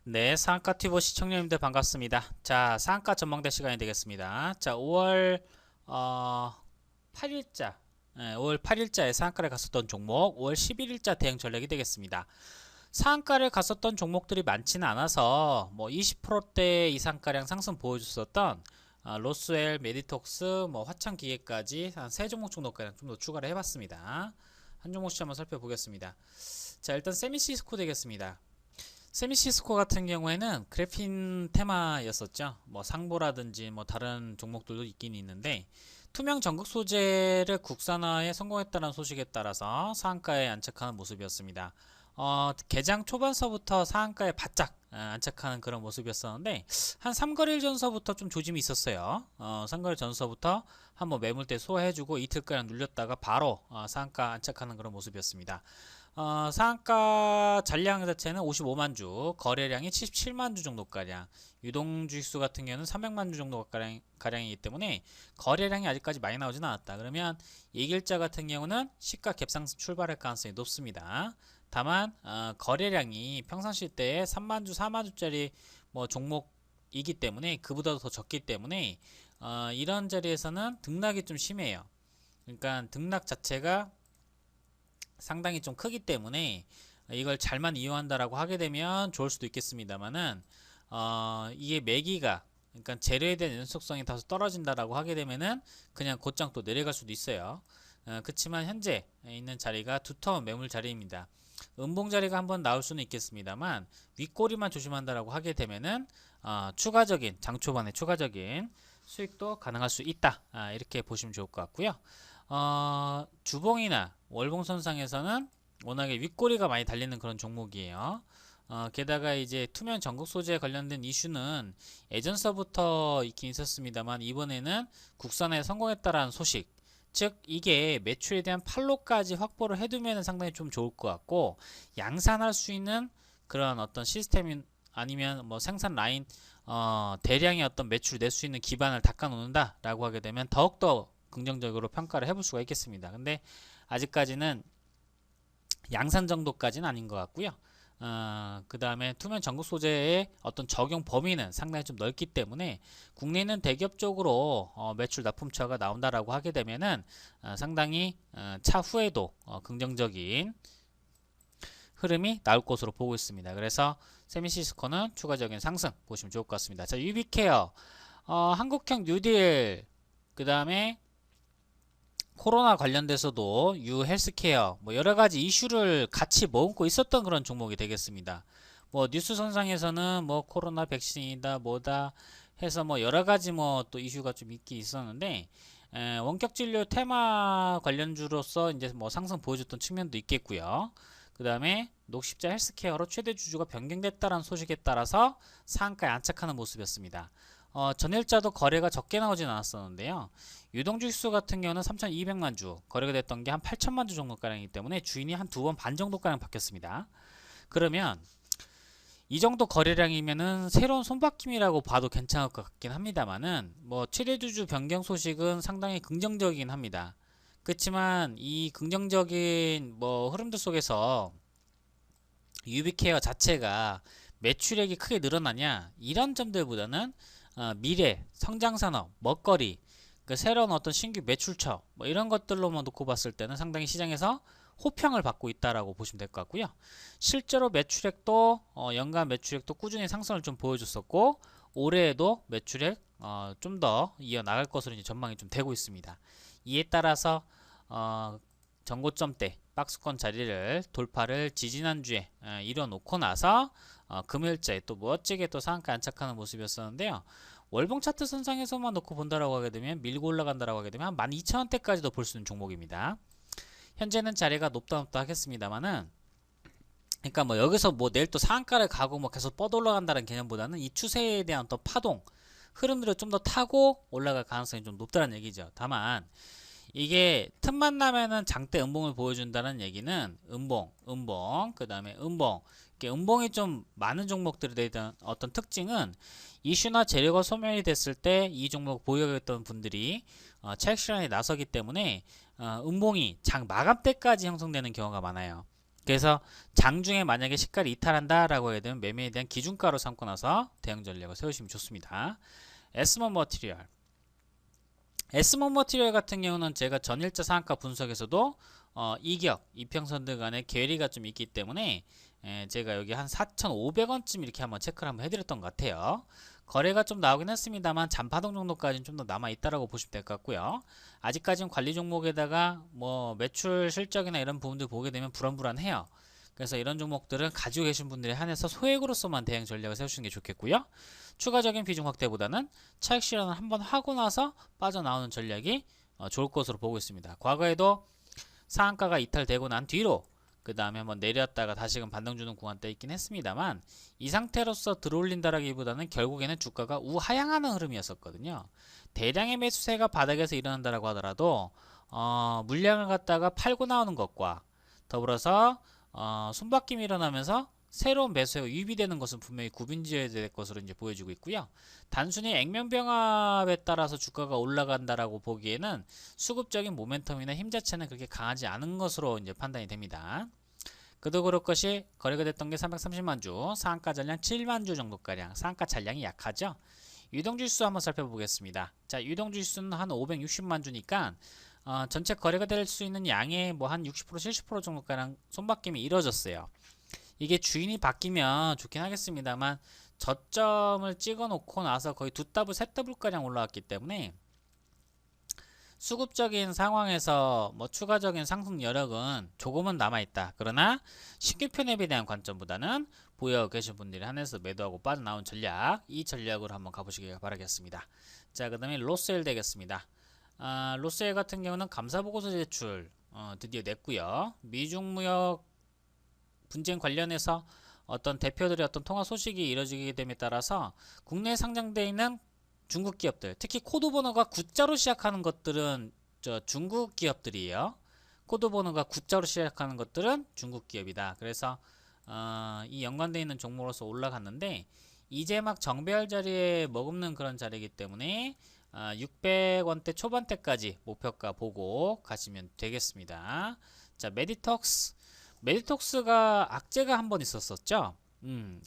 네, 상한가 튜브 시청자님들 반갑습니다. 자, 상한가 전망대 시간이 되겠습니다. 자, 5월 8일자, 5월 8일자에 상한가를 갔었던 종목, 5월 11일자 대응 전략이 되겠습니다. 상한가를 갔었던 종목들이 많지는 않아서 뭐 20%대 이상가량 상승 보여줬었던 로스웰, 메디톡스, 뭐 화창기계까지 한 3종목 정도가량 좀 더 추가를 해봤습니다. 한 종목씩 한번 살펴보겠습니다. 자, 일단 세미시스코 되겠습니다. 세미시스코 같은 경우에는 그래핀 테마였었죠. 뭐 상보라든지 뭐 다른 종목들도 있긴 있는데 투명 전극 소재를 국산화에 성공했다는 소식에 따라서 상한가에 안착하는 모습이었습니다. 개장 초반서부터 상한가에 바짝 안착하는 그런 모습이었었는데 한 3거래일 전서부터 좀 조짐이 있었어요. 3거래일 전서부터 한번 매물대 소화해주고 이틀가량 눌렸다가 바로 상한가 안착하는 그런 모습이었습니다. 상한가 잔량 자체는 55만 주, 거래량이 77만 주 정도가량, 유동주식수 같은 경우는 300만 주 정도가량이기 때문에 거래량이 아직까지 많이 나오진 않았다. 그러면 이길자 같은 경우는 시가 갭상승 출발할 가능성이 높습니다. 다만 거래량이 평상시 때에 3만 주, 4만 주짜리 뭐 종목이기 때문에 그보다도 더 적기 때문에 이런 자리에서는 등락이 좀 심해요. 그러니까 등락 자체가 상당히 좀 크기 때문에 이걸 잘만 이용한다라고 하게 되면 좋을 수도 있겠습니다만은 이게 매기가 그러니까 재료에 대한 연속성이 다소 떨어진다라고 하게 되면은 그냥 곧장 또 내려갈 수도 있어요. 그렇지만 현재 있는 자리가 두터운 매물 자리입니다. 음봉 자리가 한번 나올 수는 있겠습니다만 윗꼬리만 조심한다라고 하게 되면은 추가적인 장 초반에 추가적인 수익도 가능할 수 있다. 이렇게 보시면 좋을 것 같고요. 주봉이나 월봉선상에서는 워낙에 윗꼬리가 많이 달리는 그런 종목이에요. 게다가 이제 투명 전극 소재에 관련된 이슈는 예전서부터 있긴 있었습니다만 이번에는 국산화에 성공했다라는 소식, 즉 이게 매출에 대한 판로까지 확보를 해두면 상당히 좀 좋을 것 같고 양산할 수 있는 그런 어떤 시스템이 아니면 뭐 생산 라인 대량의 어떤 매출 낼 수 있는 기반을 닦아 놓는다라고 하게 되면 더욱더 긍정적으로 평가를 해볼 수가 있겠습니다. 근데 아직까지는 양산 정도까지는 아닌 것 같고요. 그 다음에 투명 전극 소재의 어떤 적용 범위는 상당히 좀 넓기 때문에 국내는 대기업 쪽으로 매출 납품처가 나온다라고 하게 되면은 상당히 차후에도 긍정적인 흐름이 나올 것으로 보고 있습니다. 그래서 세미시스코는 추가적인 상승 보시면 좋을 것 같습니다. 자, 유비케어, 한국형 뉴딜, 그 다음에 코로나 관련돼서도 유헬스케어 뭐 여러가지 이슈를 같이 머금고 있었던 그런 종목이 되겠습니다. 뭐 뉴스 선상에서는 뭐 코로나 백신이다 뭐다 해서 뭐 여러가지 뭐 또 이슈가 좀 있긴 있었는데 원격 진료 테마 관련주로서 이제 뭐 상승 보여줬던 측면도 있겠고요. 그 다음에 녹십자 헬스케어로 최대 주주가 변경됐다는 소식에 따라서 상한가에 안착하는 모습이었습니다. 전일자도 거래가 적게 나오진 않았었는데요. 유동주식수 같은 경우는 3,200만 주, 거래가 됐던 게 한 8천만 주 정도가량이기 때문에 주인이 한 2번 반 정도가량 바뀌었습니다. 그러면 이 정도 거래량이면은 새로운 손바뀜이라고 봐도 괜찮을 것 같긴 합니다만은 뭐 최대주주 변경 소식은 상당히 긍정적이긴 합니다. 그렇지만 이 긍정적인 뭐 흐름들 속에서 유비케어 자체가 매출액이 크게 늘어나냐 이런 점들보다는 미래, 성장산업, 먹거리, 그 새로운 어떤 신규 매출처 뭐 이런 것들로만 놓고 봤을 때는 상당히 시장에서 호평을 받고 있다라고 보시면 될 것 같고요. 실제로 매출액도 연간 매출액도 꾸준히 상승을 좀 보여줬었고 올해에도 매출액 좀 더 이어나갈 것으로 이제 전망이 좀 되고 있습니다. 이에 따라서 전고점대 박스권 자리를 돌파를 지지난주에 이뤄놓고 나서 금요일자에 또 멋지게 또 상한가 안착하는 모습이었었는데요. 월봉 차트 선상에서만 놓고 본다라고 하게 되면 밀고 올라간다라고 하게 되면 한 12,000원대까지도 볼 수 있는 종목입니다. 현재는 자리가 높다 하겠습니다만은 그러니까 뭐 여기서 뭐 내일 또 상한가를 가고 뭐 계속 뻗어 올라간다는 개념보다는 이 추세에 대한 또 파동 흐름들을 좀 더 타고 올라갈 가능성이 좀 높다는 얘기죠. 다만 이게 틈만 나면은 장대 음봉을 보여준다는 얘기는 음봉, 그 다음에 음봉. 음봉이 좀 많은 종목들에 대한 어떤 특징은 이슈나 재료가 소멸이 됐을 때 이 종목 보유했던 분들이 차익 실현에 나서기 때문에 음봉이 장 마감 때까지 형성되는 경우가 많아요. 그래서 장중에 만약에 시가를 이탈한다라고 해야 되면 매매에 대한 기준가로 삼고 나서 대응 전략을 세우시면 좋습니다. 에스몬 머티리얼. 에스몬 머티리얼 같은 경우는 제가 전일자 상한가 분석에서도 이격, 이평선들 간의 괴리가 좀 있기 때문에 제가 여기 한 4,500원쯤 이렇게 한번 체크를 한번 해드렸던 것 같아요. 거래가 좀 나오긴 했습니다만 잔파동 정도까지는 좀 더 남아있다라고 보시면 될 것 같고요. 아직까지는 관리 종목에다가 뭐 매출 실적이나 이런 부분들 보게 되면 불안불안해요. 그래서 이런 종목들은 가지고 계신 분들에 한해서 소액으로서만 대응 전략을 세우시는 게 좋겠고요. 추가적인 비중 확대보다는 차익 실현을 한번 하고 나서 빠져나오는 전략이 좋을 것으로 보고 있습니다. 과거에도 상한가가 이탈되고 난 뒤로 그 다음에 한번 내렸다가 다시금 반등 주는 구간대 있긴 했습니다만 이 상태로서 들어올린다라기보다는 결국에는 주가가 우하향하는 흐름이었었거든요. 대량의 매수세가 바닥에서 일어난다라고 하더라도 물량을 갖다가 팔고 나오는 것과 더불어서 손바뀜이 일어나면서 새로운 매수세가 유입이 되는 것은 분명히 구분지어야 될 것으로 이제 보여지고 있고요. 단순히 액면병합에 따라서 주가가 올라간다라고 보기에는 수급적인 모멘텀이나 힘 자체는 그렇게 강하지 않은 것으로 이제 판단이 됩니다. 그도 그럴 것이 거래가 됐던 게 330만 주, 상한가 잔량 7만 주 정도가량, 상한가 잔량이 약하죠. 유동주수 한번 살펴보겠습니다. 자, 유동주수는 한 560만 주니까 전체 거래가 될 수 있는 양의 뭐 한 60% 70% 정도가량 손바뀜이 이루어졌어요. 이게 주인이 바뀌면 좋긴 하겠습니다만 저점을 찍어 놓고 나서 거의 두 더블, 세 더블가량 올라왔기 때문에 수급적인 상황에서 뭐 추가적인 상승 여력은 조금은 남아있다. 그러나 신규 편입에 대한 관점보다는 보유 계신 분들이 한해서 매도하고 빠져나온 전략, 이 전략으로 한번 가보시길 바라겠습니다. 자, 그 다음에 로스웰 되겠습니다. 로스웰 같은 경우는 감사보고서 제출 드디어 냈고요. 미중무역 분쟁 관련해서 어떤 대표들의 어떤 통화 소식이 이뤄지게 됨에 따라서 국내에 상장되어 있는 중국 기업들, 특히 코드 번호가 9자로 시작하는 것들은 중국 기업들이에요. 코드 번호가 9자로 시작하는 것들은 중국 기업이다. 그래서 이 연관되어 있는 종목으로서 올라갔는데 이제 막 정배열 자리에 머금는 그런 자리이기 때문에 600원대 초반대까지 목표가 보고 가시면 되겠습니다. 자, 메디톡스가 악재가 한번 있었었죠.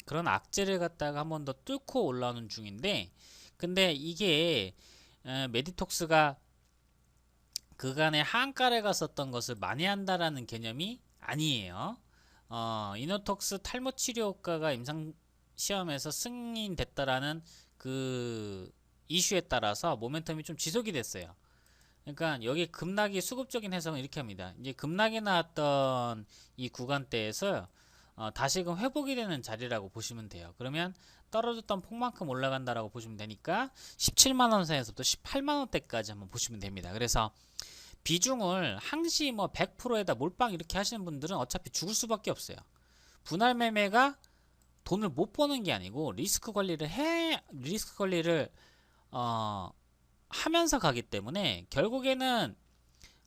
그런 악재를 갖다가 한번 더 뚫고 올라오는 중인데, 근데 이게 메디톡스가 그간의 하한가를 갔었던 것을 만회한다라는 개념이 아니에요. 이노톡스 탈모 치료 효과가 임상 시험에서 승인됐다라는 그 이슈에 따라서 모멘텀이 좀 지속이 됐어요. 그러니까 여기 급락이 수급적인 해석은 이렇게 합니다. 이제 급락이 나왔던 이 구간대에서 다시금 회복이 되는 자리라고 보시면 돼요. 그러면 떨어졌던 폭만큼 올라간다라고 보시면 되니까 17만원 선에서부터 18만원대까지 한번 보시면 됩니다. 그래서 비중을 항시 뭐 100%에다 몰빵 이렇게 하시는 분들은 어차피 죽을 수밖에 없어요. 분할 매매가 돈을 못 버는 게 아니고 리스크 관리를 하면서 가기 때문에 결국에는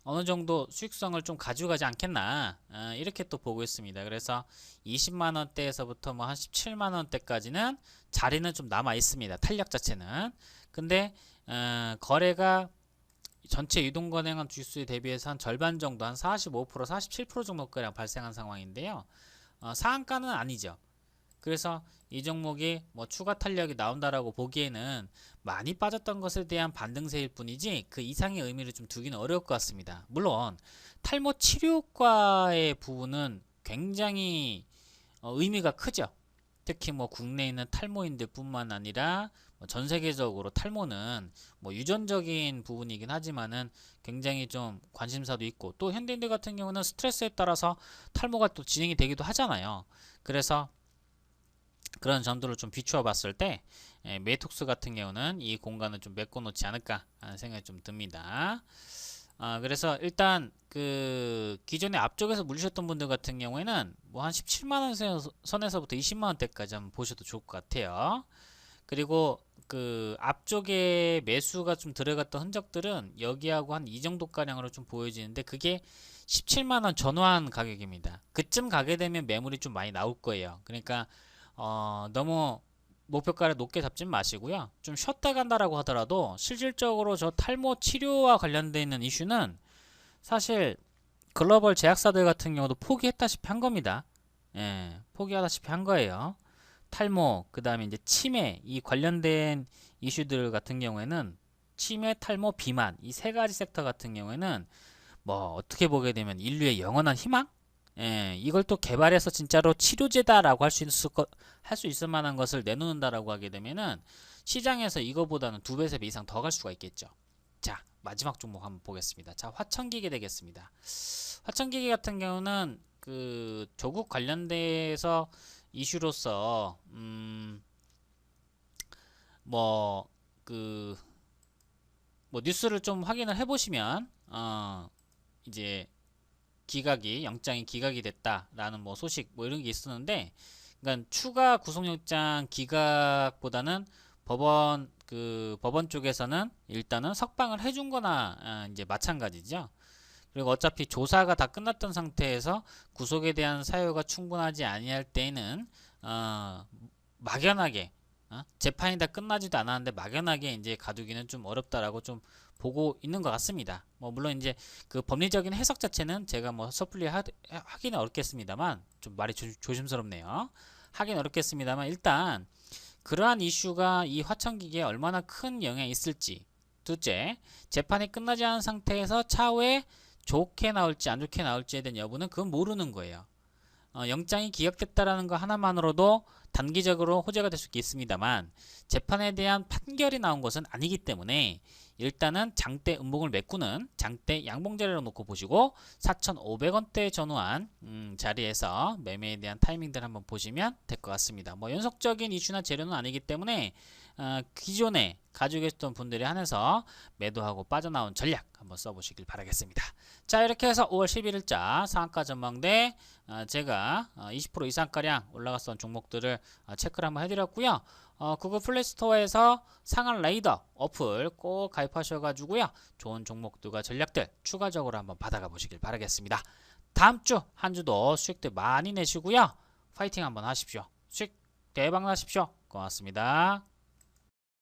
어느 정도 수익성을 좀 가져가지 않겠나 이렇게 또 보고 있습니다. 그래서 20만원대에서부터 뭐 한 17만원대까지는 자리는 좀 남아 있습니다. 탄력 자체는. 근데 거래가 전체 유동거래량 주수에 대비해서 한 절반 정도 한 45% 47% 정도가량 발생한 상황인데요. 상한가는 아니죠. 그래서 이 종목이 뭐 추가 탄력이 나온다라고 보기에는 많이 빠졌던 것에 대한 반등세일 뿐이지 그 이상의 의미를 좀 두기는 어려울 것 같습니다. 물론 탈모 치료과의 부분은 굉장히 의미가 크죠. 특히 뭐 국내에 있는 탈모인들 뿐만 아니라 전 세계적으로 탈모는 뭐 유전적인 부분이긴 하지만은 굉장히 좀 관심사도 있고 또 현대인들 같은 경우는 스트레스에 따라서 탈모가 또 진행이 되기도 하잖아요. 그래서 그런 점들을 좀 비추어 봤을 때 메이톡스 같은 경우는 이 공간을 좀 메꿔 놓지 않을까 하는 생각이 좀 듭니다. 그래서 일단 그 기존에 앞쪽에서 물리셨던 분들 같은 경우에는 뭐 한 17만원 선에서부터 20만원대까지 한번 보셔도 좋을 것 같아요. 그리고 그 앞쪽에 매수가 좀 들어갔던 흔적들은 여기하고 한 이 정도 가량으로 좀 보여지는데 그게 17만원 전후한 가격입니다. 그쯤 가게 되면 매물이 좀 많이 나올 거예요. 그러니까 너무 목표가를 높게 잡지 마시고요. 좀 쉬었다 간다라고 하더라도 실질적으로 저 탈모 치료와 관련되어 있는 이슈는 사실 글로벌 제약사들 같은 경우도 포기했다시피 한 겁니다. 예, 포기하다시피 한 거예요. 탈모, 그 다음에 이제 치매, 이 관련된 이슈들 같은 경우에는 치매, 탈모, 비만 이 세 가지 섹터 같은 경우에는 뭐 어떻게 보게 되면 인류의 영원한 희망? 예, 이걸 또 개발해서 진짜로 치료제다라고 할 수 있을 만한 것을 내놓는다라고 하게 되면은 시장에서 이거보다는 2배, 3배 이상 더 갈 수가 있겠죠. 자, 마지막 종목 한번 보겠습니다. 자, 화천기계 되겠습니다. 화천기계 같은 경우는 그 조국 관련돼서 이슈로서 뭐 그 뭐 뉴스를 좀 확인을 해보시면 이제 기각이 영장이 기각이 됐다라는 뭐 소식 뭐 이런 게 있었는데, 그러니까 추가 구속영장 기각보다는 법원 쪽에서는 일단은 석방을 해준거나 이제 마찬가지죠. 그리고 어차피 조사가 다 끝났던 상태에서 구속에 대한 사유가 충분하지 아니할 때에는 막연하게 재판이 다 끝나지도 않았는데 막연하게 이제 가두기는 좀 어렵다라고 좀 보고 있는 것 같습니다. 뭐 물론 이제 그 법리적인 해석 자체는 제가 뭐 섣불리 하기는 어렵겠습니다만, 좀 말이 조심스럽네요. 하긴 어렵겠습니다만, 일단 그러한 이슈가 이 화천기계에 얼마나 큰 영향이 있을지, 둘째, 재판이 끝나지 않은 상태에서 차후에 좋게 나올지 안 좋게 나올지에 대한 여부는 그건 모르는 거예요. 영장이 기각됐다라는 거 하나만으로도 단기적으로 호재가 될 수 있습니다만, 재판에 대한 판결이 나온 것은 아니기 때문에 일단은 장대 음봉을 메꾸는 장대 양봉자리로 놓고 보시고 4,500원대 전후한 자리에서 매매에 대한 타이밍들 한번 보시면 될 것 같습니다. 뭐 연속적인 이슈나 재료는 아니기 때문에 기존에 가지고 계셨던 분들에 한해서 매도하고 빠져나온 전략 한번 써보시길 바라겠습니다. 자, 이렇게 해서 5월 11일자 상한가 전망대 제가 20% 이상가량 올라갔던 종목들을 체크를 한번 해드렸고요. 구글 플레이스토어에서 상한 레이더 어플 꼭 가입하셔가지고요, 좋은 종목들과 전략들 추가적으로 한번 받아가 보시길 바라겠습니다. 다음주 한 주도 수익들 많이 내시고요, 파이팅 한번 하십시오. 수익 대박 나십시오. 고맙습니다.